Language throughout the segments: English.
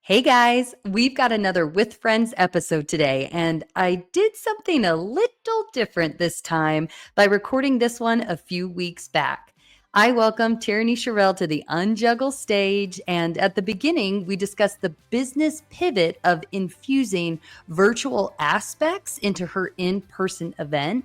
Hey guys, we've got another With Friends episode today, and I did something a little different this time by recording this one a few weeks back. I welcome Tierney Shirell to the Unjuggle stage, and at the beginning, we discussed the business pivot of infusing virtual aspects into her in-person event.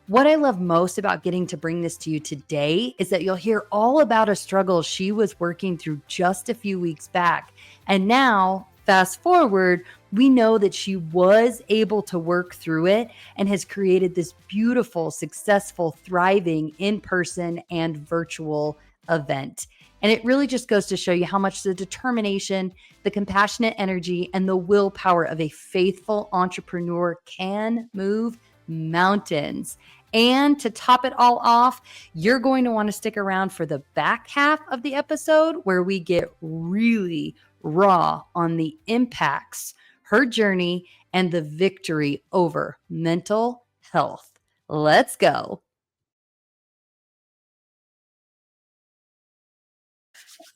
What I love most about getting to bring this to you today is that you'll hear all about a struggle she was working through just a few weeks back. And now, fast forward, we know that she was able to work through it and has created this beautiful, successful, thriving in-person and virtual event. And it really just goes to show you how much the determination, the compassionate energy, and the willpower of a faithful entrepreneur can move mountains. And to top it all off, you're going to want to stick around for the back half of the episode where we get really raw on the impacts, her journey, and the victory over mental health. Let's go.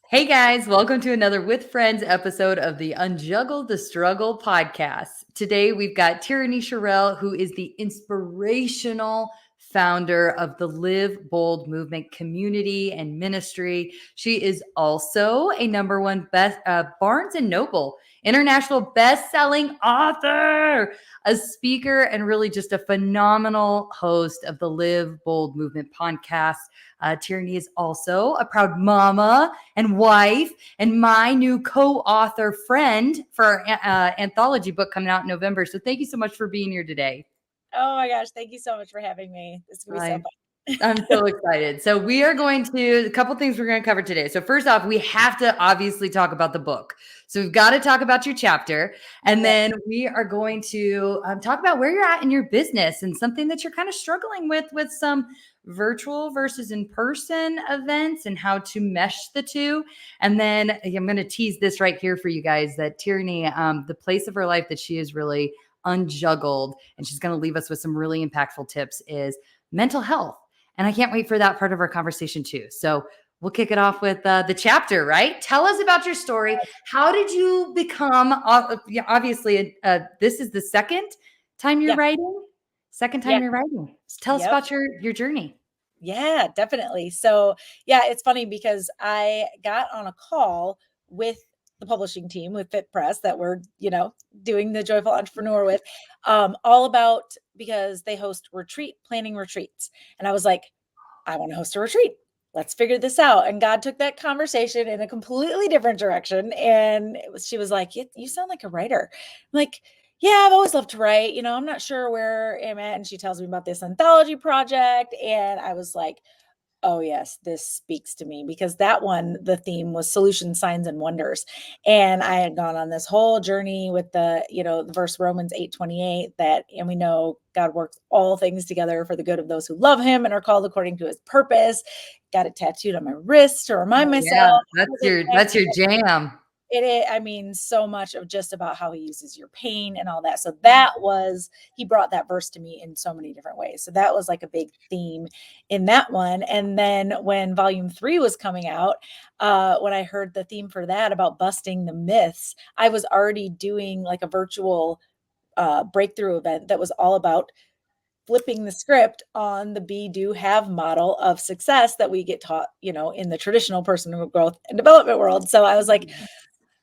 Hey guys, welcome to another With Friends episode of the Unjuggle the Struggle podcast. Today we've got Tierney Shirell, who is the inspirational founder of the Live Bold movement community and ministry. She is also a #1 Barnes & Noble international best-selling author, a speaker, and really just a phenomenal host of the Live Bold movement podcast. Tierney is also a proud mama and wife and my new co-author friend for our anthology book coming out in November. So thank you so much for being here today. Oh my gosh, thank you so much for having me. This is going to be so fun. I'm so excited. So we are going to, a couple things we're going to cover today. So first off, we have to obviously talk about the book. So we've got to talk about your chapter. And then we are going to talk about where you're at in your business and something that you're kind of struggling with some virtual versus in-person events and how to mesh the two. And then I'm going to tease this right here for you guys that Tierney, the place of her life that she is really unjuggled, and she's going to leave us with some really impactful tips, is mental health. And I can't wait for that part of our conversation too. So we'll kick it off with the chapter, right? Tell us about your story. How did you become, obviously, this is the second time you're writing? Second time you're writing. Tell us about your journey. Yeah, definitely. So it's funny because I got on a call with the publishing team with Fit Press that we're, doing the Joyful Entrepreneur with, all about, because they host planning retreats. And I was like, I want to host a retreat. Let's figure this out. And God took that conversation in a completely different direction. And she was like, you sound like a writer. I'm like, yeah, I've always loved to write. I'm not sure where I'm at. And she tells me about this anthology project. And I was like, oh yes, this speaks to me, because that one, the theme was solutions, signs, and wonders. And I had gone on this whole journey with the verse Romans 8:28 and we know God works all things together for the good of those who love him and are called according to his purpose. Got it tattooed on my wrist to remind myself. That's your jam. It is, so much of just about how he uses your pain and all that. So he brought that verse to me in so many different ways. So that was like a big theme in that one. And then when volume 3 was coming out, when I heard the theme for that about busting the myths, I was already doing like a virtual breakthrough event that was all about flipping the script on the be, do, have model of success that we get taught, in the traditional personal growth and development world. So I was like,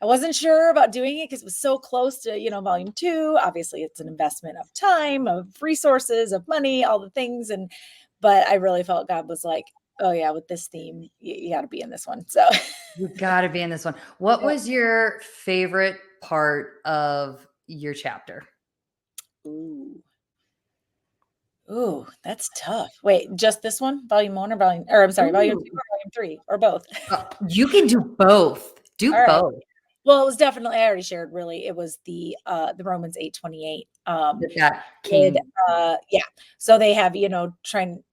I wasn't sure about doing it because it was so close to, volume 2. Obviously, it's an investment of time, of resources, of money, all the things. But I really felt God was like, oh yeah, with this theme, you got to be in this one. So you've got to be in this one. What was your favorite part of your chapter? Ooh, that's tough. Wait, just this one? Volume 1 volume 2 or volume 3 or both? You can do both. Do all both. Right. Well, it was definitely, I already shared, really. It was the Romans 8:28. So they have, trying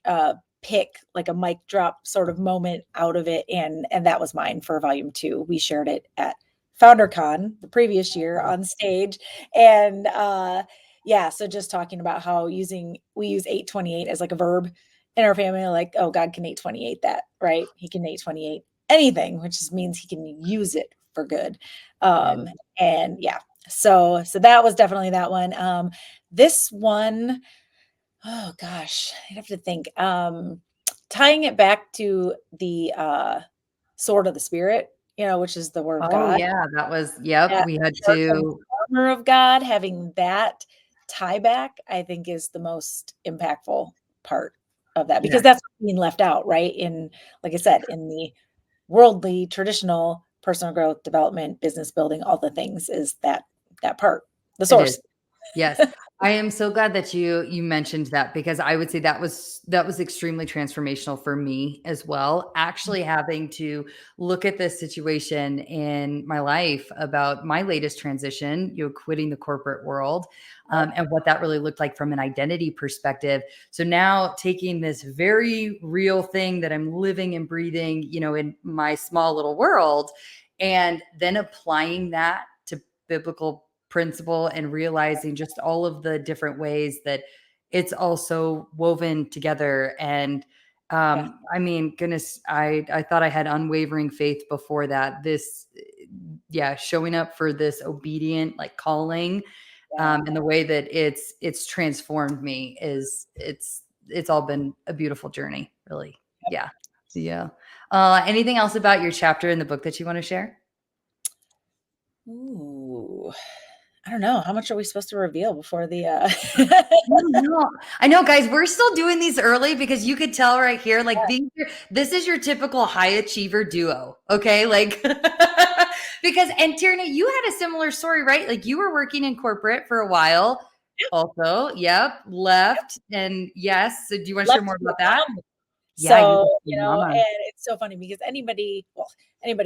pick like a mic drop sort of moment out of it. And that was mine for volume 2. We shared it at FounderCon the previous year on stage. And so just talking about how we use 8:28 as like a verb in our family, like, oh, God can 8:28 that, right? He can 8:28 anything, which just means he can use it for good. Good. And yeah, so that was definitely that one. This one, oh gosh, I'd have to think. Tying it back to the sword of the spirit, which is the word of Oh God. yeah, that was, yep, That we had part of the to. armor of God, having that tie back, I think is the most impactful part of that, because Yeah, that's being left out, right? In, like I said, in the worldly, traditional personal growth, development, business building, all the things is that part, the it is. source. Yes. I am so glad that you mentioned that, because I would say that was extremely transformational for me as well. Actually having to look at this situation in my life about my latest transition, quitting the corporate world, and what that really looked like from an identity perspective. So now taking this very real thing that I'm living and breathing, in my small little world, and then applying that to biblical principle and realizing just all of the different ways that it's also woven together. And Yeah. I mean, goodness, I thought I had unwavering faith before that. This, yeah, showing up for this obedient like calling, Yeah. and the way that it's transformed me is it's all been a beautiful journey, really. Yeah. Yeah. Anything else about your chapter in the book that you want to share? Ooh, I don't know. How much are we supposed to reveal before the No. I know, guys, we're still doing these early because you could tell right here, like this is your typical high achiever duo. Okay. Like, because, and Tierney, you had a similar story, right? Like you were working in corporate for a while also. Yep. Left. And yes. So do you want to share left more to be about a that? mom. Yeah. You So, mama. and it's so funny because anybody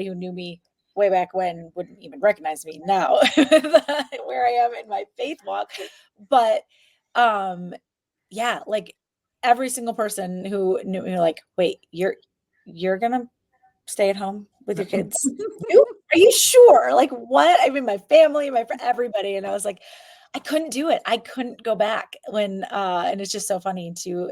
who knew me way back when wouldn't even recognize me now where I am in my faith walk. But yeah, like every single person who knew me, like, wait, you're gonna stay at home with your kids? You? Are you sure? Like, what? I mean, my family, everybody. And I was like, I couldn't do it. I couldn't go back and it's just so funny to,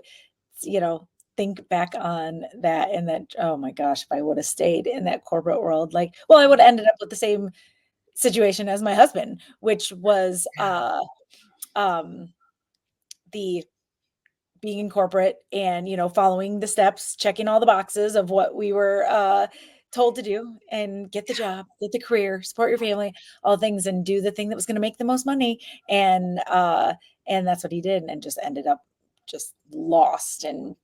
you know, think back on that and that, oh my gosh, if I would have stayed in that corporate world, like, well, I would have ended up with the same situation as my husband, which was um the being in corporate and, following the steps, checking all the boxes of what we were told to do and get the job, get the career, support your family, all things, and do the thing that was going to make the most money. And that's what he did, and just ended up just lost and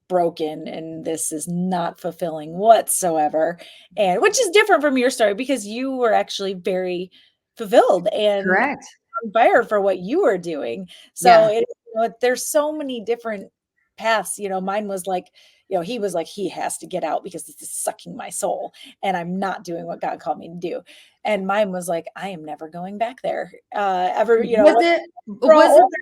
broken, and this is not fulfilling whatsoever. And which is different from your story, because you were actually very fulfilled and Correct. on fire for what you were doing. So Yeah. there's so many different paths. Mine was like, he was like, he has to get out because this is sucking my soul and I'm not doing what God called me to do. And mine was like, I am never going back there. Ever, Was once it, we're all was older.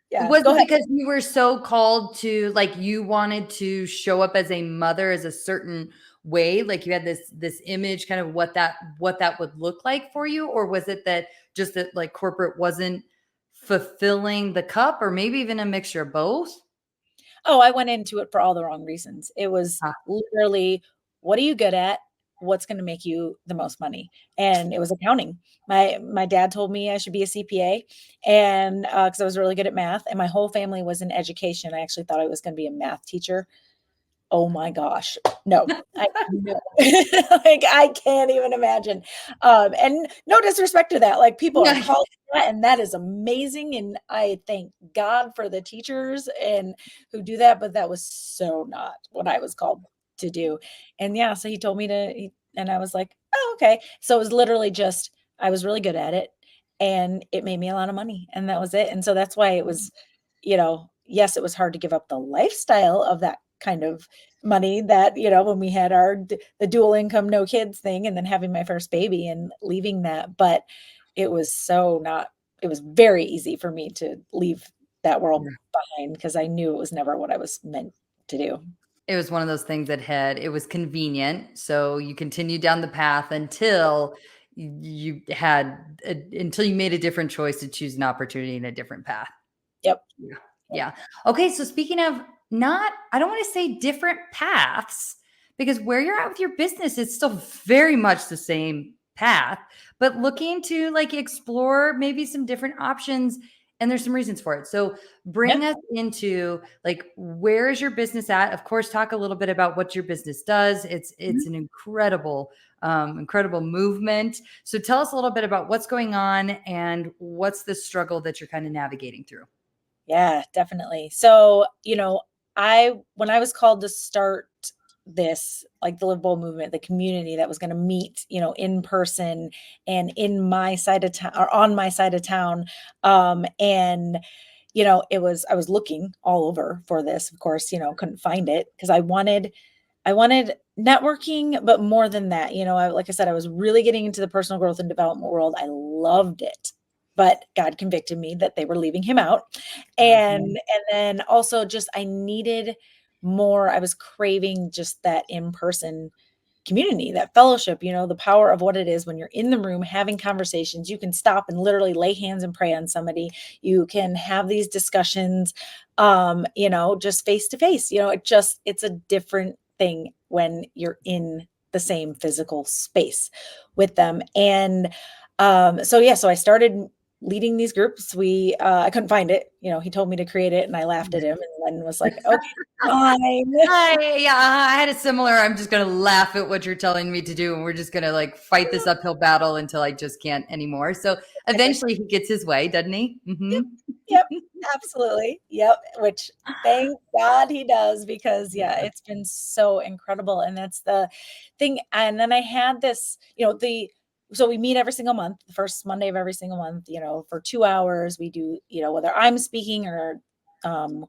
Yeah, Was go it ahead. because you were so called to, like, you wanted to show up as a mother as a certain way? Like you had this image kind of what that would look like for you? Or was it that just that like corporate wasn't fulfilling the cup, or maybe even a mixture of both? Oh, I went into it for all the wrong reasons. It was Ah, literally, what are you good at? What's going to make you the most money? And it was accounting. My dad told me I should be a CPA, and because I was really good at math, and my whole family was in education. I actually thought I was going to be a math teacher. Oh my gosh. No, I no. Like, I can't even imagine. And no disrespect to that. Like, people are yeah. called to that, and that is amazing. And I thank God for the teachers and who do that, but that was so not what I was called to do. And yeah, so he told me and I was like, oh, okay. So it was literally just, I was really good at it and it made me a lot of money. And that was it. And so that's why it was, yes, it was hard to give up the lifestyle of that kind of money that, when we had the dual income, no kids thing, and then having my first baby and leaving that. But it was it was very easy for me to leave that world behind because I knew it was never what I was meant to do. It was one of those things that it was convenient. So you continued down the path until until you made a different choice to choose an opportunity in a different path. Yep. Yeah. Yeah. Okay. So speaking of I don't want to say different paths, because where you're at with your business is still very much the same path, but looking to like explore maybe some different options. And there's some reasons for it. So bring Yeah. us into like, where is your business at? Of course, talk a little bit about what your business does. It's Mhm. an incredible movement. So tell us a little bit about what's going on and what's the struggle that you're kind of navigating through. Yeah, definitely. So, when I was called to start this, like the Live Bold movement, the community that was going to meet, in person and in my side of town or on my side of town. And, I was looking all over for this, of course, couldn't find it because I wanted networking, but more than that, like I said, I was really getting into the personal growth and development world. I loved it, but God convicted me that they were leaving him out. And Mhm. and then also just I needed more. I was craving just that in-person community, that fellowship, the power of what it is when you're in the room having conversations. You can stop and literally lay hands and pray on somebody. You can have these discussions, just face to face. It's a different thing when you're in the same physical space with them. And so I started leading these groups. I couldn't find it. He told me to create it and I laughed at him and then was like, okay, fine. I had a similar. I'm just going to laugh at what you're telling me to do, and we're just going to like fight this uphill battle until I just can't anymore. So eventually, he gets his way, doesn't he? Yep, yep, absolutely. Yep, which thank God he does because yeah, Yeah. it's been so incredible and that's the thing. And then I had this, so we meet every single month, the first Monday of every single month, for 2 hours. We do, whether I'm speaking or um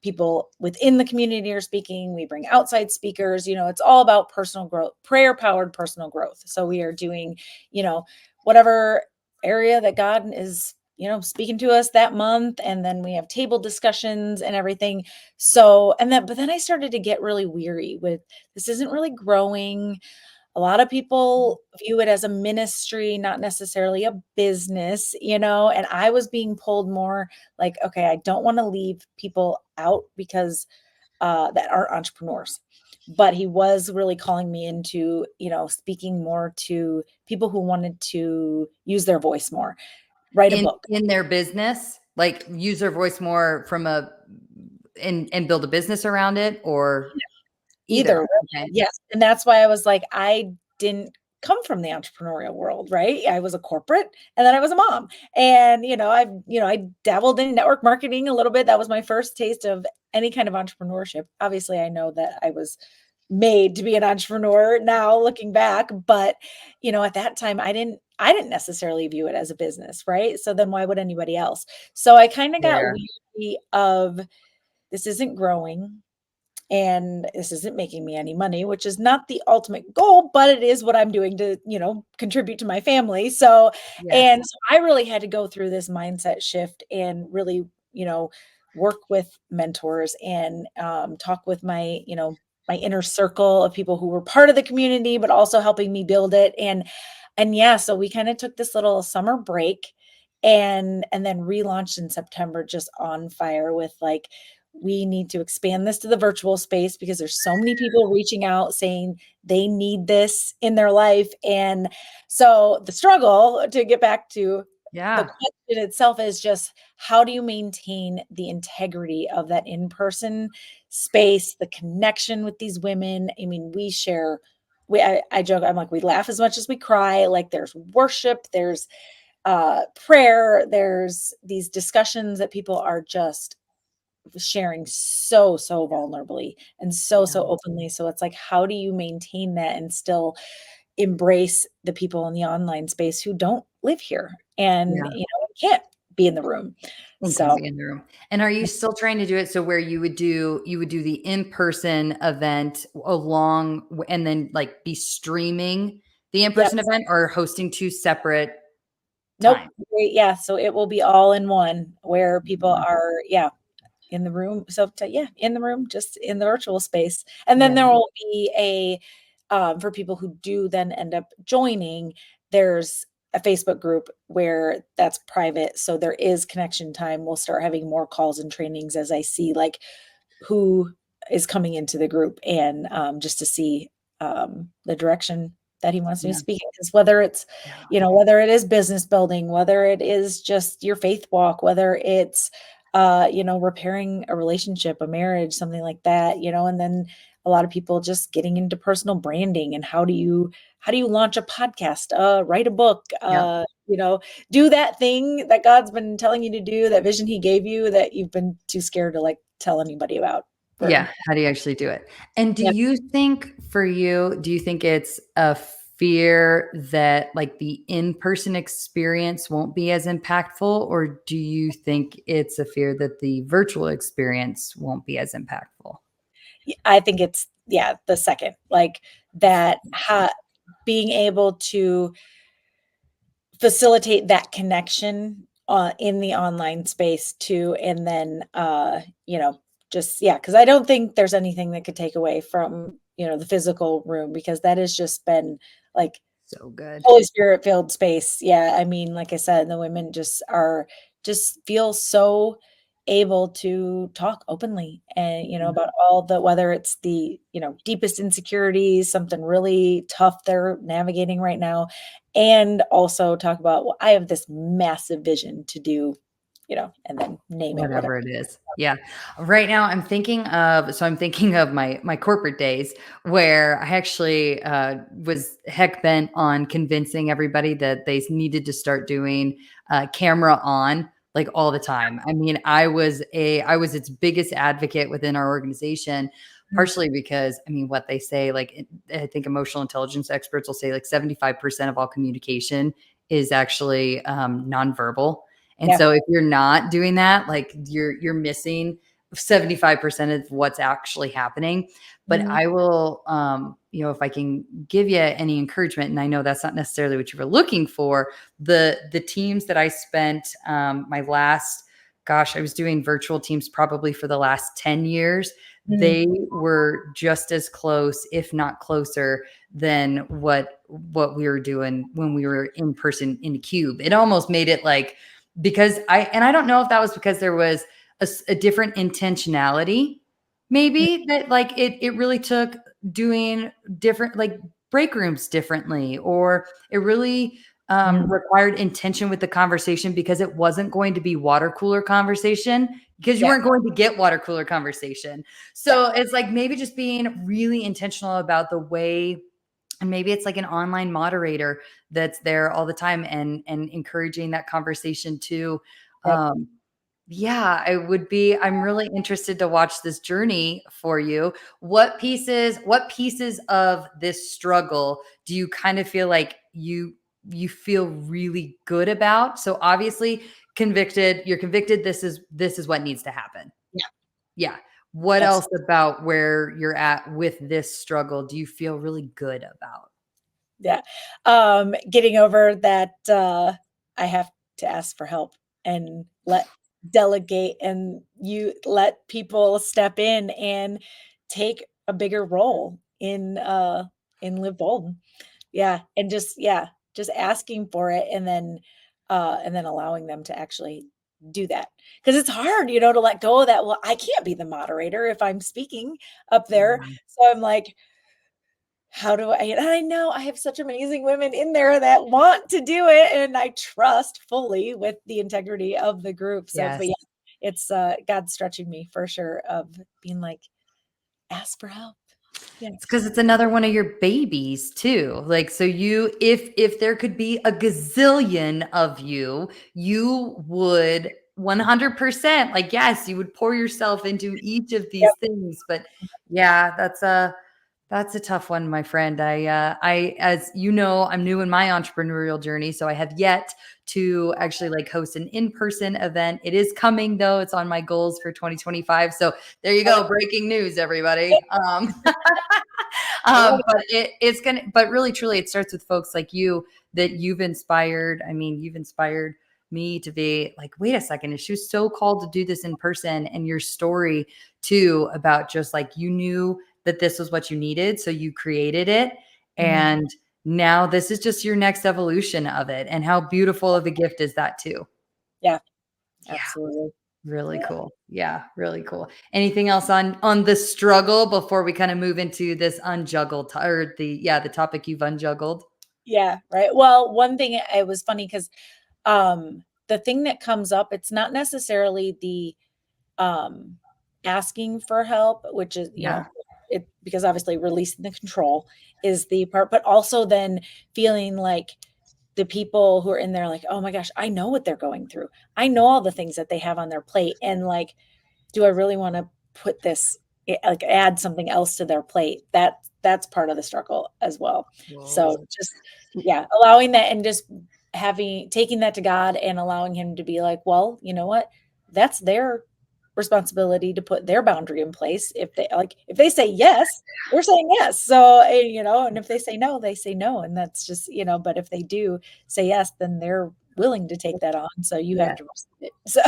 people within the community are speaking, we bring outside speakers, it's all about personal growth, prayer powered personal growth. So we are doing, whatever area that God is speaking to us that month. And then we have table discussions and everything. But then I started to get really weary with this isn't really growing. A lot of people view it as a ministry, not necessarily a business, and I was being pulled more like, okay, I don't want to leave people out because that aren't entrepreneurs. But he was really calling me into, speaking more to people who wanted to use their voice more, write a book. In their business, like use their voice more from a and build a business around it, or Either either. way, Okay. yes, and that's why I was like, I didn't come from the entrepreneurial world, right? I was a corporate and then I was a mom. And, I dabbled in network marketing a little bit. That was my first taste of any kind of entrepreneurship. Obviously, I know that I was made to be an entrepreneur now looking back, but, at that time I didn't necessarily view it as a business, right? So then why would anybody else? So I kind of got There. weary of this isn't growing and this isn't making me any money, which is not the ultimate goal, but it is what I'm doing to, contribute to my family. So, Yes. and so I really had to go through this mindset shift and really, work with mentors and talk with my inner circle of people who were part of the community, but also helping me build it. And yeah, so we kind of took this little summer break and then relaunched in September just on fire with like we need to expand this to the virtual space because there's so many people reaching out saying they need this in their life. And so the struggle to get back to the Yeah. question itself is just how do you maintain the integrity of that in-person space, the connection with these women? I mean, I joke, I'm like, we laugh as much as we cry. Like there's worship, there's prayer, there's these discussions that people are just sharing so vulnerably and so Yeah. openly. So it's like, how do you maintain that and still embrace the people in the online space who don't live here and, Yeah. can't be in the room? And can So be in the room. And are you still trying to do it so where you would do the in-person event and then like be streaming the yep. in-person event, or hosting two separate Nope. times? Yeah. So it will be all in one where people Mhm. are, yeah, in the room. So yeah, in the room, just in the virtual space. And then Yeah. there will be for people who do then end up joining, there's a Facebook group where that's private. So there is connection time. We'll start having more calls and trainings as I see like who is coming into the group and just to see the direction that he wants me to Yeah. speak in. Because whether it's, Yeah. whether it is business building, whether it is just your faith walk, whether it's, repairing a relationship, a marriage, something like that, and then a lot of people just getting into personal branding and how do you launch a podcast, write a book, Yep. do that thing that God's been telling you to do, that vision he gave you that you've been too scared to like tell anybody about. Yeah. For How do you actually do it? And yeah. do you think it's a fear that like the in-person experience won't be as impactful, or do you think it's a fear that the virtual experience won't be as impactful? I think it's, yeah, the second, like that, being able to facilitate that connection in the online space too. And then, just, yeah, because I don't think there's anything that could take away from, the physical room, because that has just been like So good. Holy Spirit filled space. Yeah, I mean, like I said, the women just feel so able to talk openly and, about all the whether it's the, deepest insecurities, something really tough they're navigating right now, and also talk about, well, I have this massive vision to do, and then name it whatever. Whatever it is. Yeah. Right now I'm thinking of my corporate days where I actually was heck bent on convincing everybody that they needed to start doing camera on like all the time. I mean, I was its biggest advocate within our organization, Mhm. partially because I mean what they say, I think emotional intelligence experts will say like 75% of all communication is actually nonverbal. And Yeah. so if you're not doing that, like you're missing 75% of what's actually happening. But Mhm. I will if I can give you any encouragement, and I know that's not necessarily what you were looking for, the teams that I spent my last gosh, I was doing virtual teams probably for the last 10 years. Mhm. They were just as close, if not closer, than what we were doing when we were in person in a cube. It almost made it like because I don't know if that was because there was a different intentionality, maybe that like it really took doing different like break rooms differently, or it really Mhm. required intention with the conversation because it wasn't going to be water cooler conversation because you Yeah. weren't going to get water cooler conversation. Yeah. So it's like maybe just being really intentional about the way, and maybe it's like an online moderator that's there all the time and encouraging that conversation too. Yep. um yeah, I'm really interested to watch this journey for you. What pieces of this struggle do you kind of feel like you feel really good about? So obviously you're convicted this is what needs to happen. Yeah. Yeah. What Abs else about where you're at with this struggle do you feel really good about? Yeah. Getting over that, I have to ask for help and let delegate, and you let people step in and take a bigger role in Live Bold. Yeah, and just asking for it, and then allowing them to actually do that. Because it's hard, to let go of that. Well, I can't be the moderator if I'm speaking up there. Yeah. So I'm like, how do I, and I know I have such amazing women in there that want to do it, and I trust fully with the integrity of the group. So, but Yes. yeah, it's, God stretching me for sure, of being like, "Ask for help." Yeah. It's because it's another one of your babies too. Like, so if there could be a gazillion of you, you would 100%, like, yes, you would pour yourself into each of these Yep. things. But yeah, that's a tough one, my friend. As you know, I'm new in my entrepreneurial journey, so I have yet to actually like host an in-person event. It is coming though. It's on my goals for 2025. So there you go. Breaking news, everybody. I love But really, truly, it starts with folks like you that you've inspired. I mean, you've inspired me to be like, wait a second, if she was so called to do this in person, and your story too about just like you knew that this was what you needed, so you created it, Mhm. and now this is just your next evolution of it. And how beautiful of a gift is that too? Yeah, Yeah. absolutely. Really Yeah. cool. Yeah, really cool. Anything else on the struggle before we kind of move into this unjuggled or the topic you've unjuggled? Yeah, right. Well, one thing, it was funny because the thing that comes up, it's not necessarily the um, asking for help, which is, Yeah. it because obviously releasing the control is the part, but also then feeling like the people who are in there, like, oh my gosh, I know what they're going through. I know all the things that they have on their plate. And like, do I really want to put this, like add something else to their plate? That's part of the struggle as well. So Whoa. just, yeah, allowing that and just taking that to God and allowing him to be like, well, you know what? That's their responsibility to put their boundary in place. If they say yes, they're saying yes. So, and if they say no, they say no. And that's just, but if they do say yes, then they're willing to take that on. So you have Yeah. to receive it. So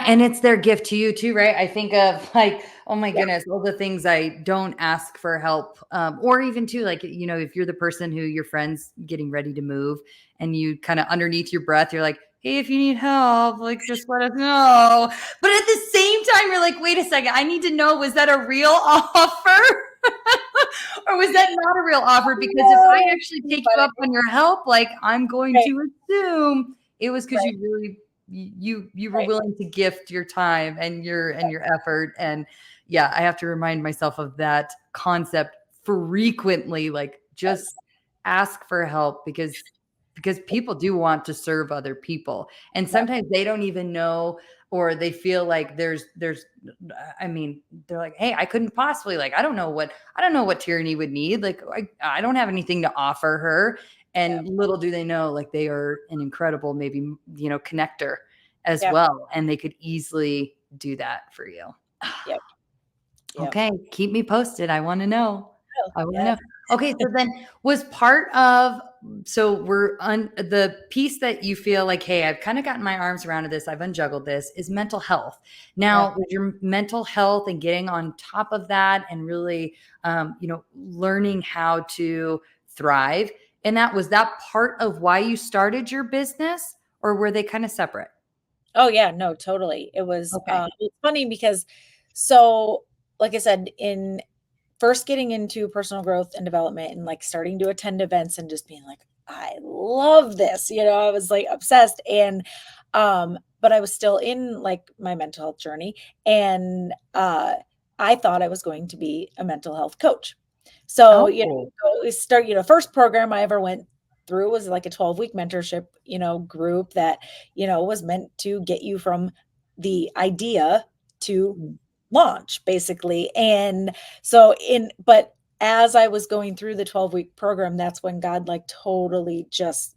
And it's their gift to you too, right? I think of like, oh my yeah, goodness, all the things I don't ask for help. Or even too, like, if you're the person who your friend's getting ready to move and you kind of underneath your breath, you're like, hey, if you need help, like just let us know. But at the same time, you're like, wait a second, I need to know, was that a real offer? Or was that not a real offer? Because if I no, actually too take you funny. up on your help, like I'm going Right, to assume it was because right, you really you were right. willing to gift your time and your effort. And yeah, I have to remind myself of that concept frequently, like just Yes. ask for help because people do want to serve other people, and Yep, sometimes they don't even know, or they feel like there's I mean, they're like, hey, I couldn't possibly, like, I don't know what Tierney would need, like I don't have anything to offer her. yep, And little do they know, like they are an incredible, maybe, connector as yep, well, and they could easily do that for you. yep, yep. Okay, keep me posted. I want to know. Oh, I want to yeah. know. Okay, so then was part of so we're on the piece that you feel like, hey, I've kind of gotten my arms around this, I've unjuggled this, is mental health. Yep. Now, with your mental health and getting on top of that and really, learning how to thrive, and that was that part of why you started your business, or were they kind of separate? Oh, yeah, no, totally. Okay. It's funny because so, like I said, in first getting into personal growth and development and, like, starting to attend events and just being like, "I love this," I was, like, obsessed, and, but I was still in, like, my mental health journey, and, I thought I was going to be a mental health coach. So, Oh, we start first program I ever went through was, like, a 12-week mentorship, group that, was meant to get you from the idea to mm, launch, basically, and but as I was going through the 12-week program, that's when God, like, totally just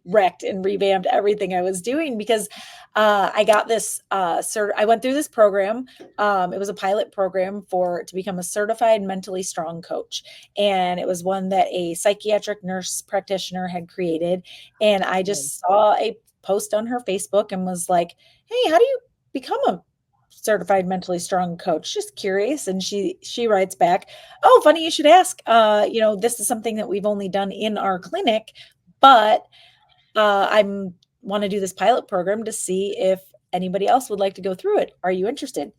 wrecked and revamped everything I was doing because, I got this, I went through this program, it was a pilot program to become a certified mentally strong coach, and it was one that a psychiatric nurse practitioner had created, and I good. just saw a post on her Facebook and was like, "Hey, how do you become a certified mentally strong coach, just curious." And she writes back, "Oh, funny you should ask. This is something that we've only done in our clinic, but I'm want to do this pilot program to see if anybody else would like to go through it. Are you interested?"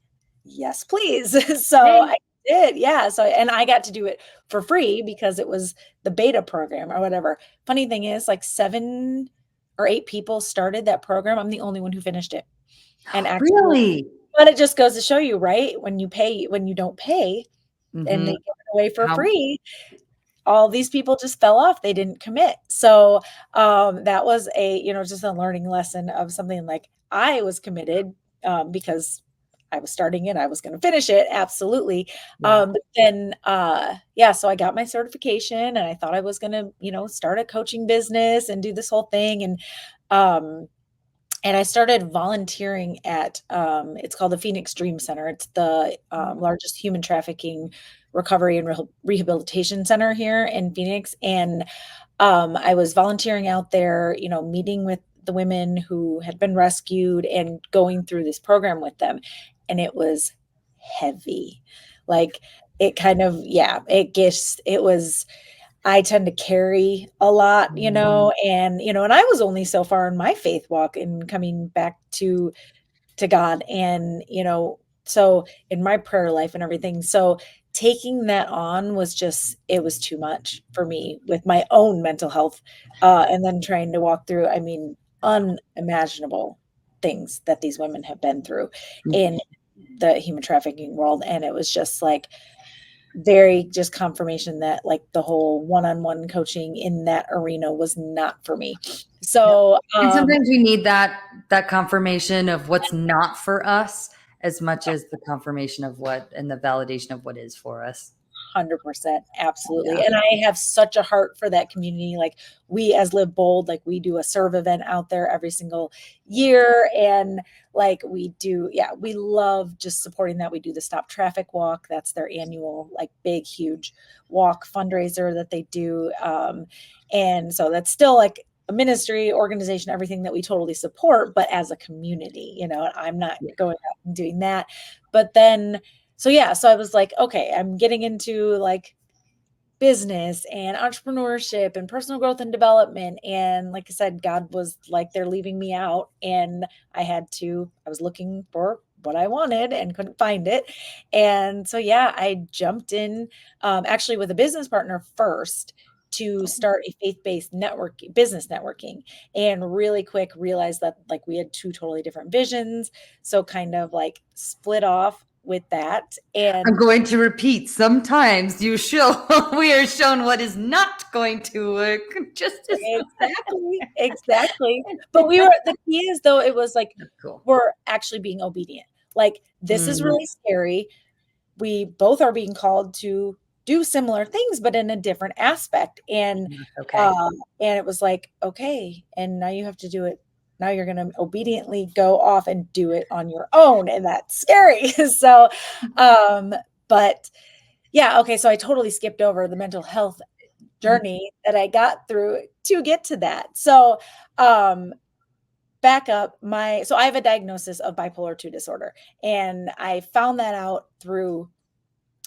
Yes, please. So Hey. I did. Yeah. So and I got to do it for free because it was the beta program or whatever. Funny thing is, like 7 or 8 people started that program. I'm the only one who finished it and actually, Really? but it just goes to show you, right? When you don't pay and they Mhm. give it away for How free, all these people just fell off. They didn't commit. So, that was just a learning lesson of something like I was committed, because I was starting it, I was going to finish it. Absolutely. Yeah. But then, yeah, so I got my certification and I thought I was going to, start a coaching business and do this whole thing. Um, and I started volunteering at, it's called the Phoenix Dream Center. It's the largest human trafficking recovery and rehabilitation center here in Phoenix. And I was volunteering out there, meeting with the women who had been rescued and going through this program with them. And it was heavy. Like it kind of, yeah, it was, I tend to carry a lot, Mhm. and I was only so far in my faith walk and coming back to to God. And, so in my prayer life and everything. So taking that on was just, it was too much for me with my own mental health. And then trying to walk through, I mean, unimaginable things that these women have been through in the human trafficking world. And it was just like very just confirmation that like the whole one-on-one coaching in that arena was not for me. Yeah. So, And sometimes we need that confirmation of what's not for us as much as the confirmation of what and the validation of what is for us. 100%. Absolutely. Yeah. And I have such a heart for that community. Like we as Live Bold, like we do a serve event out there every single year. And like we do, yeah, we love just supporting that. We do the Stop Traffic Walk. That's their annual, like big, huge walk fundraiser that they do. And so that's still like a ministry organization, everything that we totally support, but as a community, I'm not Yeah. going out and doing that. But then so yeah, so I was like, okay, I'm getting into like business and entrepreneurship and personal growth and development. And like I said, God was like, they're leaving me out. And I was looking for what I wanted and couldn't find it. And so, yeah, I jumped in actually with a business partner first to start a faith-based business networking, and really quick realized that like we had two totally different visions. So kind of like split off with that. I'm And going to repeat. Sometimes we are shown what is not going to work just as exactly, exactly. But the key is though, it was like, That's cool. we're actually being obedient. Like, this is Mm, really scary. We both are being called to do similar things, but in a different aspect. okay. And it was like, okay, and now you have to do it. Now you're going to obediently go off and do it on your own. And that's scary. So, but yeah, okay. So I totally skipped over the mental health journey that I got through to get to that. So, um, back up so I have a diagnosis of bipolar 2 disorder, and I found that out through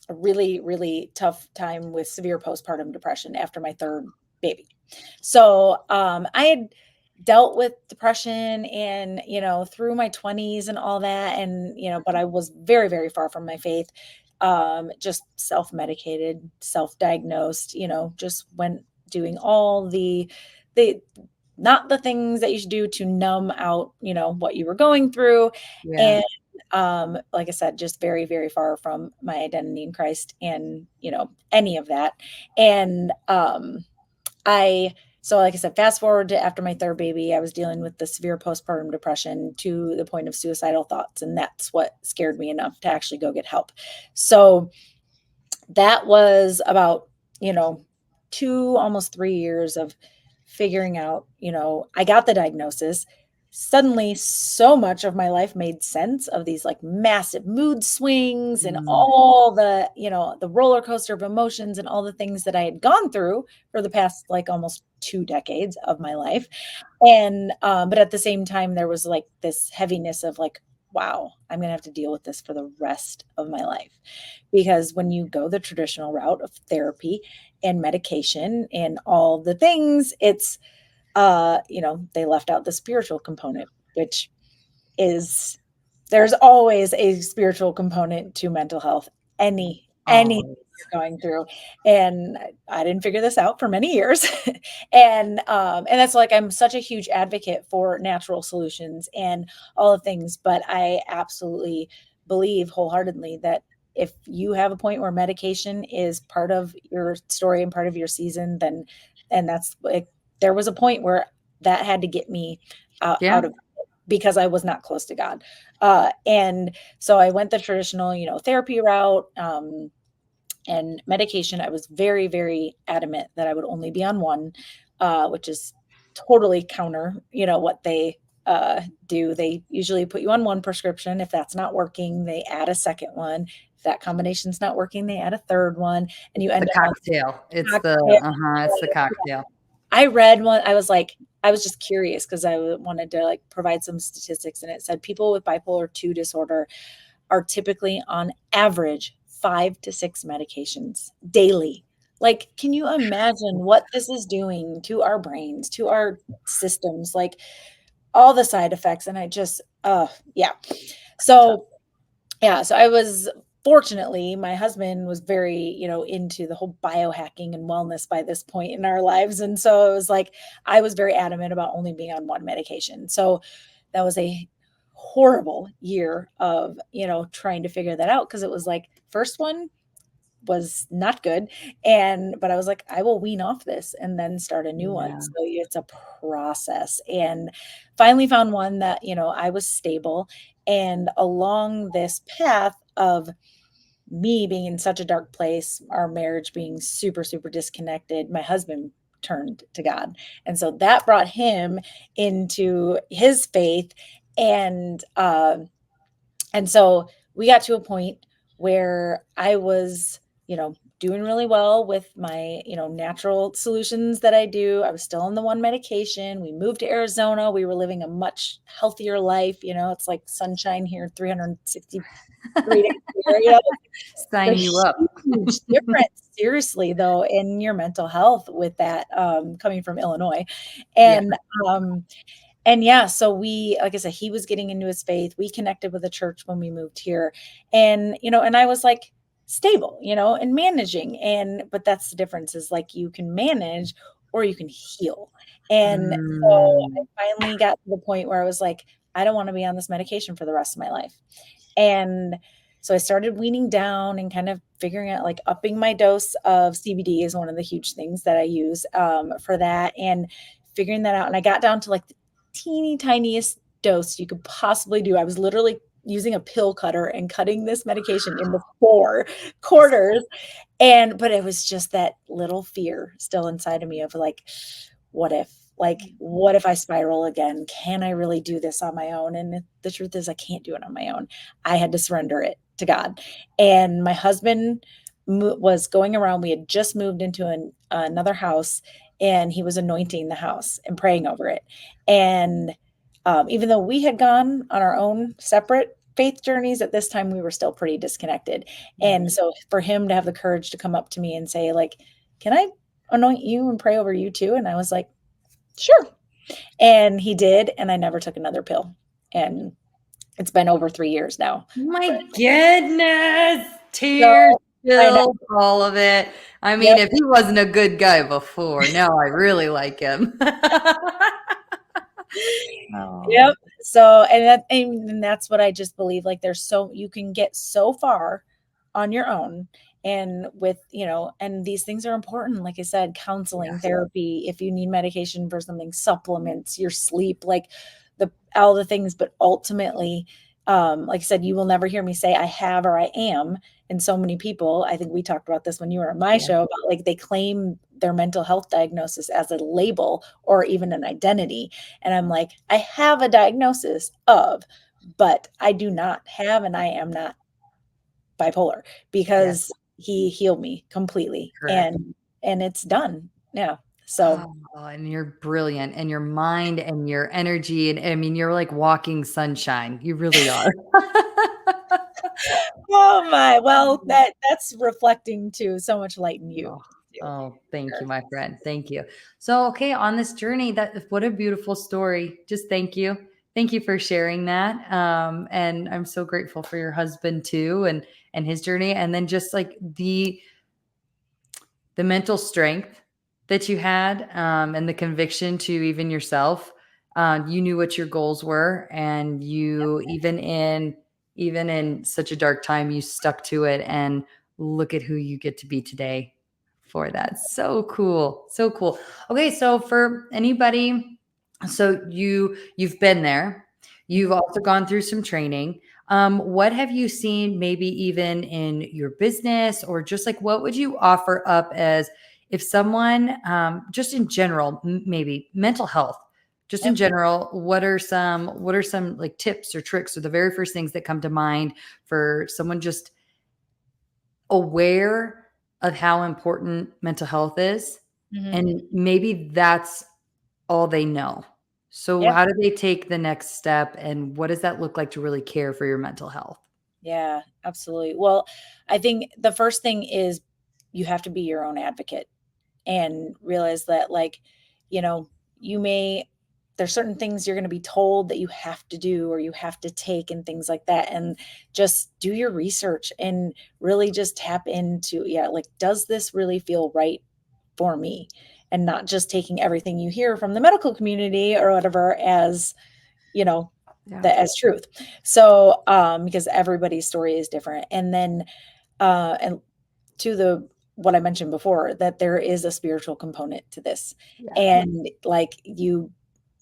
a really, really tough time with severe postpartum depression after my third baby. So, I had dealt with depression and, through my 20s and all that. And, but I was very, very far from my faith. Just self-medicated, self-diagnosed, just went doing all the, not the things that you should do to numb out, what you were going through. Yeah. And, like I said, just very, very far from my identity in Christ and, any of that. And, I so like I said, fast forward to after my third baby, I was dealing with the severe postpartum depression to the point of suicidal thoughts, and that's what scared me enough to actually go get help. So that was about, 2, almost 3 years of figuring out, I got the diagnosis. Suddenly, so much of my life made sense of these like massive mood swings and Mm, all the, the roller coaster of emotions and all the things that I had gone through for the past like almost 2 decades of my life. And but at the same time, there was like this heaviness of like, wow, I'm gonna have to deal with this for the rest of my life. Because when you go the traditional route of therapy and medication and all the things, it's they left out the spiritual component, which is there's always a spiritual component to mental health, anything always. you're going through. And I didn't figure this out for many years. And that's like I'm such a huge advocate for natural solutions and all of things, but I absolutely believe wholeheartedly that if you have a point where medication is part of your story and part of your season, then and that's like there was a point where that had to get me Yeah. out of because I was not close to God. And so I went the traditional, therapy route, and medication. I was very, very adamant that I would only be on one, which is totally counter, what they do. They usually put you on one prescription. If that's not working, they add a second one. If that combination's not working, they add a third one, and you The end up on cocktail. It's the cocktail. it's the cocktail. I read one. I was just curious because wanted to like provide some statistics, and it said people with bipolar 2 disorder are typically on average 5 to 6 medications daily. Like, can you imagine what this is doing to our brains, to our systems, like all the side effects? And Yeah. Tough. So, yeah, so I was fortunately, my husband was very, into the whole biohacking and wellness by this point in our lives, and so it was like I was very adamant about only being on one medication. So that was a horrible year of, trying to figure that out because it was like first one was not good, but I was like, "I will wean off this and then start a new one." Yeah. So it's a process, and finally found one that, I was stable, and along this path of me being in such a dark place, our marriage being super, super disconnected, my husband turned to God, and so that brought him into his faith, and, and so we got to a point where I was, doing really well with my, natural solutions that I do. I was still on the one medication. We moved to Arizona. We were living a much healthier life. It's like sunshine here, 363 days a year. Sign you It's a up. huge difference, seriously, though, in your mental health with that, coming from Illinois. Yeah. And, um, and yeah, so like I said, he was getting into his faith. We connected with a church when we moved here. And I was like stable, and managing. But that's the difference is like you can manage or you can heal. And so Mm. I finally got to the point where I was like, I don't want to be on this medication for the rest of my life. And so I started weaning down and kind of figuring out like upping my dose of CBD is one of the huge things that I use for that and figuring that out. And I got down to like the teeny tiniest dose you could possibly do. I was literally using a pill cutter and cutting this medication into 4 quarters. But it was just that little fear still inside of me of like, what if? Like, what if I spiral again? Can I really do this on my own? And the truth is, I can't do it on my own. I had to surrender it to God. And my husband was going around. We had just moved into another house, and he was anointing the house and praying over it. And even though we had gone on our own separate faith journeys, at this time we were still pretty disconnected. Mm. And so for him to have the courage to come up to me and say, like, can I anoint you and pray over you too? And I was like, sure. And he did, and I never took another pill. And it's been over 3 years now. My goodness. Tears, So I know. chills, all of it. I mean, Yep. if he wasn't a good guy before, now I really like him. Oh, Yep. So, and that's what I just believe, like, you can get so far on your own and and these things are important. Like I said, counseling, yes. therapy, if you need medication for something, supplements, your sleep, like all the things. But ultimately, like I said, you will never hear me say I have or I am. And so many people, I think we talked about this when you were on my Yeah. show about like they claim their mental health diagnosis as a label or even an identity. And I'm like, I have a diagnosis of, but I do not have, and I am not bipolar Yes. because he healed me completely Correct. and it's done. Yeah. So, Oh, and you're brilliant, and your mind and your energy, and I mean, you're like walking sunshine. You really are. oh my, well, that's reflecting to so much light in you Oh, too. oh, thank Sure. you, my friend. Thank you. So, okay, on this journey, that what a beautiful story. Just thank you. Thank you for sharing that. And I'm so grateful for your husband too, and his journey, and then just like the mental strength that you had, and the conviction to even yourself. You knew what your goals were, and you even in such a dark time, you stuck to it. And look at who you get to be today for that. So cool, so cool. Okay, so for anybody, so you've been there. You've Mhm. also gone through some training. What have you seen, maybe even in your business, or just like what would you offer up as if someone, just in general, maybe mental health, just in Yep. general, what are some like tips or tricks or the very first things that come to mind for someone just aware of how important mental health is, Mhm. and maybe that's all they know. So Yeah. how do they take the next step, and what does that look like to really care for your mental health? Yeah, absolutely. Well, I think the first thing is you have to be your own advocate and realize that, like, you know, you may there's certain things you're going to be told that you have to do or you have to take and things like that. And just do your research and really just tap into, yeah, like, does this really feel right for me? And not just taking everything you hear from the medical community or whatever as, you know, Yeah. that as truth. So, because everybody's story is different. And then, and to the, what I mentioned before, that there is a spiritual component to this. Yeah. And like, you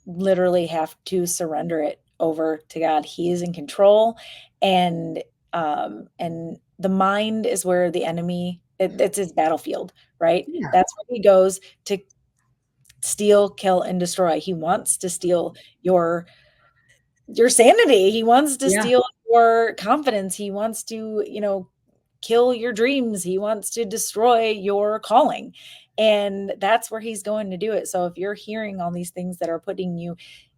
literally have to surrender it over to God. He is in control. And the mind is where the enemy, it's his battlefield, right? Yeah. That's where he goes to steal, kill, and destroy. He wants to steal your sanity. He wants to Yeah. steal your confidence. He wants to, kill your dreams. He wants to destroy your calling. And that's where he's going to do it. So if you're hearing all these things that are putting you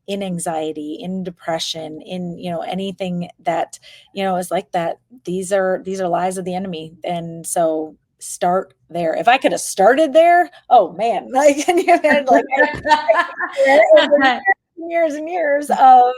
in anxiety, in depression, in, anything that, is like that, these are lies of the enemy. And so start there. If I could have started there, oh man, like, can you imagine, like, years and years of,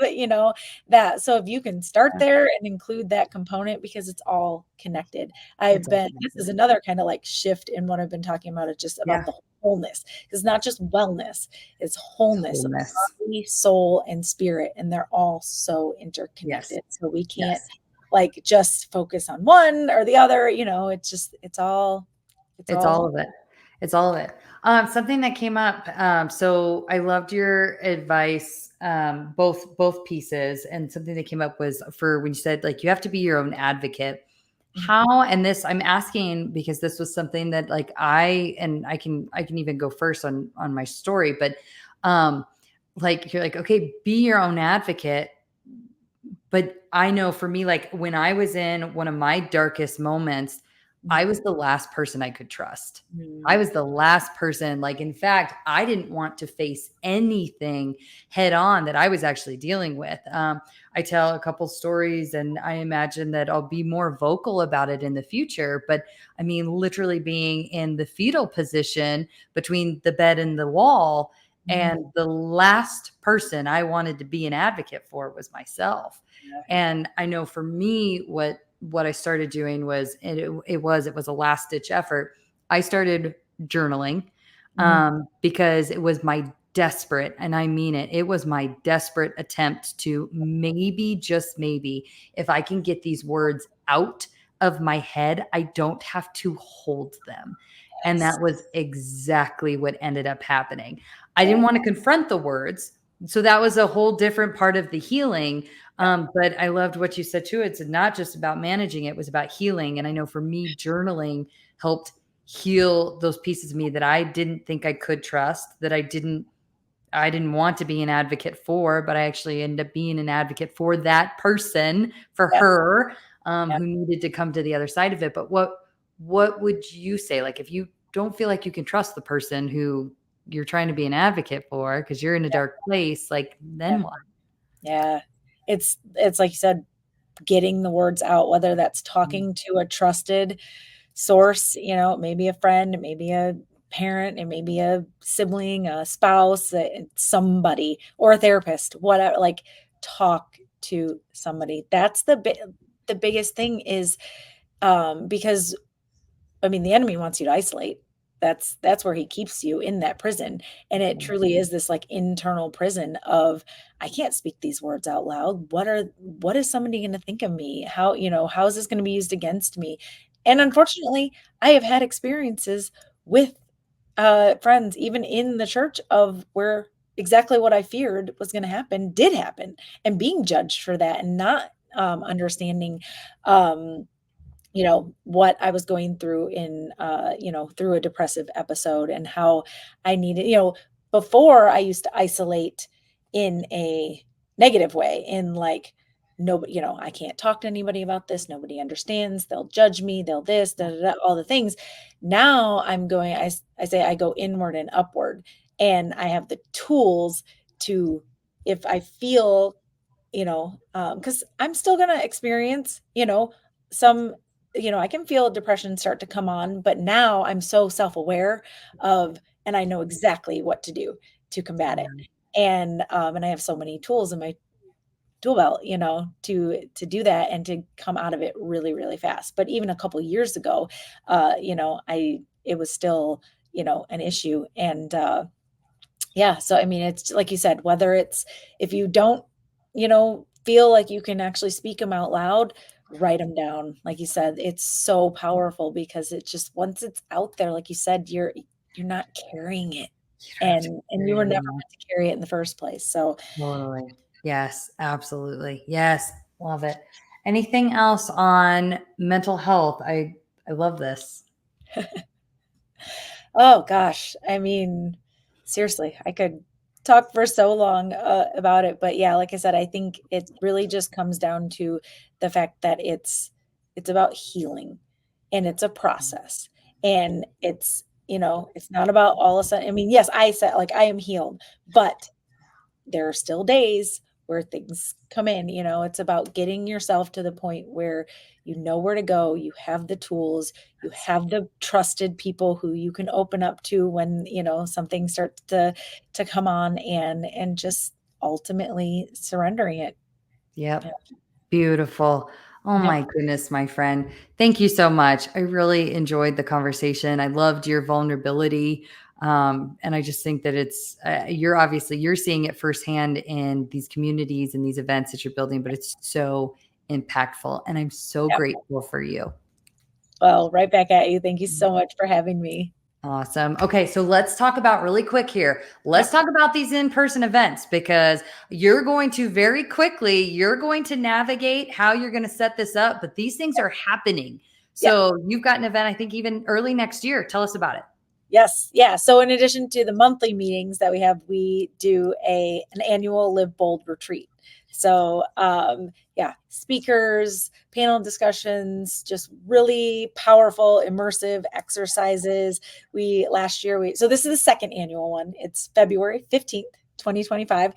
that. So if you can start there and include that component, because it's all connected. It's all This connected. is another kind of like shift in what I've been talking about. It's just about Yeah. the wholeness. It's not just wellness, it's wholeness of Wholeness. body, soul, and spirit. And they're all so Yes. interconnected. So we can't Yes. like just focus on one or the other, it's It's all all. of it. It's all of it. Something that came up. So I loved your advice, both pieces, and something that came up was for when you said like you have to be your own advocate. How, and this I'm asking because this was something that like I can even go first on my story, but like you're like, okay, be your own advocate. But I know for me, like when I was in one of my darkest moments, I was the last person I could trust. I Mhm. was the last person. Like, in fact, I didn't want to face anything head on that I was actually dealing with. I tell a couple stories and I imagine that I'll be more vocal about it in the future. But I mean, literally being in the fetal position between the bed and the wall. Mhm. And the last person I wanted to be an advocate for was myself. Yeah. And I know for me, what I started doing was it was a last ditch effort. I started journaling Mhm. because it was my desperate, and I mean it, it was my desperate attempt to maybe, just maybe, if I can get these words out of my head, I don't have to hold them. And Yes. that was exactly what ended up happening. I didn't Yeah. want to confront the words. So that was a whole different part of the healing. Yeah. But I loved what you said too. It's not just about managing, it was about healing. And I know for me, journaling helped heal those pieces of me that I didn't think I could trust, that I didn't want to be an advocate for, but I actually ended up being an advocate for that person, for Yeah. her, Yeah. who needed to come to the other side of it. But what would you say? Like if you don't feel like you can trust the person who you're trying to be an advocate for because you're in a dark place, like Yeah. then what? Yeah. It's like you said, getting the words out, whether that's Mm. talking to a trusted source, maybe a friend, maybe a parent, and maybe a sibling, a spouse, somebody, or a therapist, whatever, like talk to somebody. That's the biggest thing is, because I mean, the enemy wants you to isolate. That's where he keeps you in that prison, and it truly is this, like, internal prison of, "I can't speak these words out loud. What is somebody gonna think of me? How is this gonna be used against me?" And Yeah. unfortunately, I have had experiences with, friends, even in the church, of where exactly what I feared was gonna happen did happen, and being judged for that and not, understanding, um what I was going through through a depressive episode, and how I needed, before I used to isolate in a negative way, in like, nobody, I can't talk to anybody about this. Nobody understands. They'll judge me. They'll this, da, da, da, all the things. Now I say I go inward and upward, and I have the tools to, if I feel, because I'm still gonna experience, some, I can feel depression start to come on, but now I'm so self-aware of, and I know exactly what to do to combat it. And I have so many tools in my tool belt, to do that and to come out of it really, really fast. But even a couple years ago, I it was still, an issue. And yeah, so I mean, it's like you said, whether it's if you don't, feel like you can actually speak them out loud, write them down. Like you said, it's so powerful because it just once it's out there, like you said, you're not carrying it. You don't have to And you carry it were never anymore. meant to carry it in the first place. So Totally. Yes, absolutely. Yes. Love it. Anything else on mental health? I love this. oh gosh, I mean, seriously, I could talk for so long about it, but yeah, like I said, I think it really just comes down to the fact that it's about healing, and it's a process, and it's not about all of a sudden. I mean, yes, I said like I am healed, but there are still days where things come in. It's about getting yourself to the point where you know where to go, you have the tools, you have the trusted people who you can open up to when, something starts to come on, and just ultimately surrendering it. Yep. Yeah. Beautiful. Oh Yep. my goodness, my friend. Thank you so much. I really enjoyed the conversation. I loved your vulnerability. And I just think that it's, you're seeing it firsthand in these communities and these events that you're building, but it's so impactful. And I'm so Yep. grateful for you. Well, right back at you. Thank you so much for having me. Awesome. Okay, so let's talk about really quick here. Let's Yep. talk about these in-person events because you're going to navigate how you're going to set this up, but these things are happening. Yep. So you've got an event, I think even early next year. Tell us about it. Yes. Yeah. So in addition to the monthly meetings that we have, we do an annual Live Bold retreat. So yeah, speakers, panel discussions, just really powerful, immersive exercises. So this is the second annual one. It's February 15th. 2025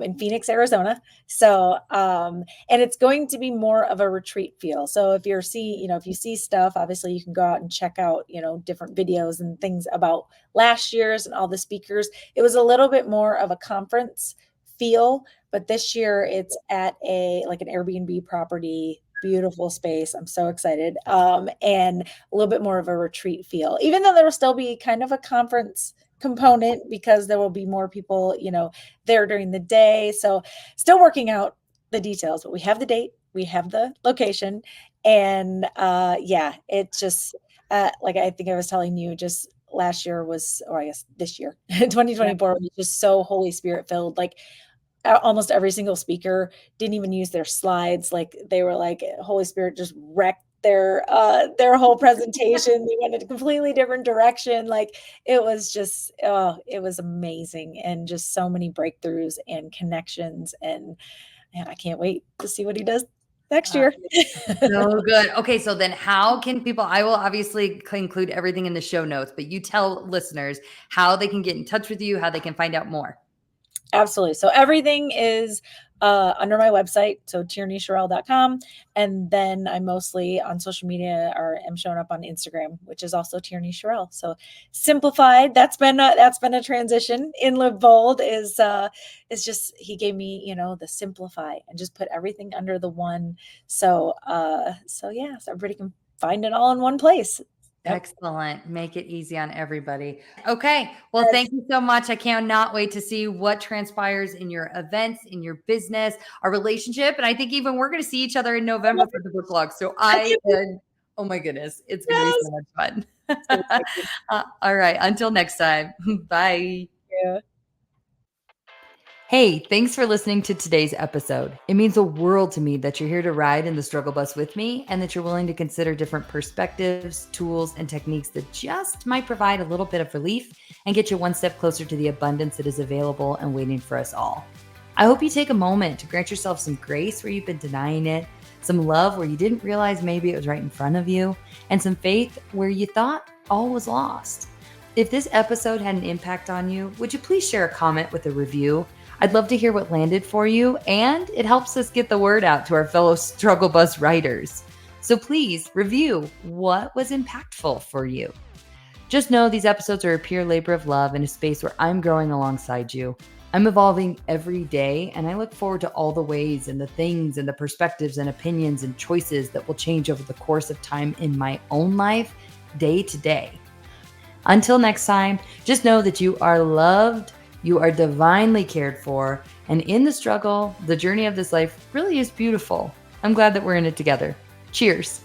in Phoenix, Arizona. So and it's going to be more of a retreat feel. So if you see stuff, obviously you can go out and check out, different videos and things about last year's and all the speakers. It was a little bit more of a conference feel, but this year it's at an Airbnb property, beautiful space. I'm so excited. And a little bit more of a retreat feel, even though there will still be kind of a conference component because there will be more people, there during the day. So still working out the details, but we have the date, we have the location, and yeah, it's just like I think I was telling you, just last year was, or I guess this year, Yeah. 2024 was just so Holy Spirit filled. Like almost every single speaker didn't even use their slides. Like they were like Holy Spirit just wrecked their whole presentation. They went in a completely different direction. Like it was just it was amazing, and just so many breakthroughs and connections, and man, I can't wait to see what he does next Uh, year. so good. Okay, so then how can people, I will obviously include everything in the show notes, but you tell listeners how they can get in touch with you, how they can find out more. Absolutely. So everything is under my website, so tierneyshirell.com. And then I mostly on social media or am showing up on Instagram, which is also Tierney Shirell. So simplified. That's been a transition in Live Bold is just he gave me, the simplify and just put everything under the one. So yeah, so everybody can find it all in one place. Yep. Excellent. Make it easy on everybody. Okay. Well, thank you so much. I cannot wait to see what transpires in your events, in your business, our relationship. And I think even we're going to see each other in November for the book log. So I can't wait. oh my goodness, it's going to be Yes. so much fun. So excited. All right. Until next time. Bye. Yeah. Hey, thanks for listening to today's episode. It means the world to me that you're here to ride in the struggle bus with me and that you're willing to consider different perspectives, tools, and techniques that just might provide a little bit of relief and get you one step closer to the abundance that is available and waiting for us all. I hope you take a moment to grant yourself some grace where you've been denying it, some love where you didn't realize maybe it was right in front of you, and some faith where you thought all was lost. If this episode had an impact on you, would you please share a comment with a review? I'd love to hear what landed for you, and it helps us get the word out to our fellow struggle bus riders. So please review what was impactful for you. Just know these episodes are a pure labor of love in a space where I'm growing alongside you. I'm evolving every day, and I look forward to all the ways and the things and the perspectives and opinions and choices that will change over the course of time in my own life, day to day. Until next time, just know that you are loved, you are divinely cared for, and in the struggle, the journey of this life really is beautiful. I'm glad that we're in it together. Cheers.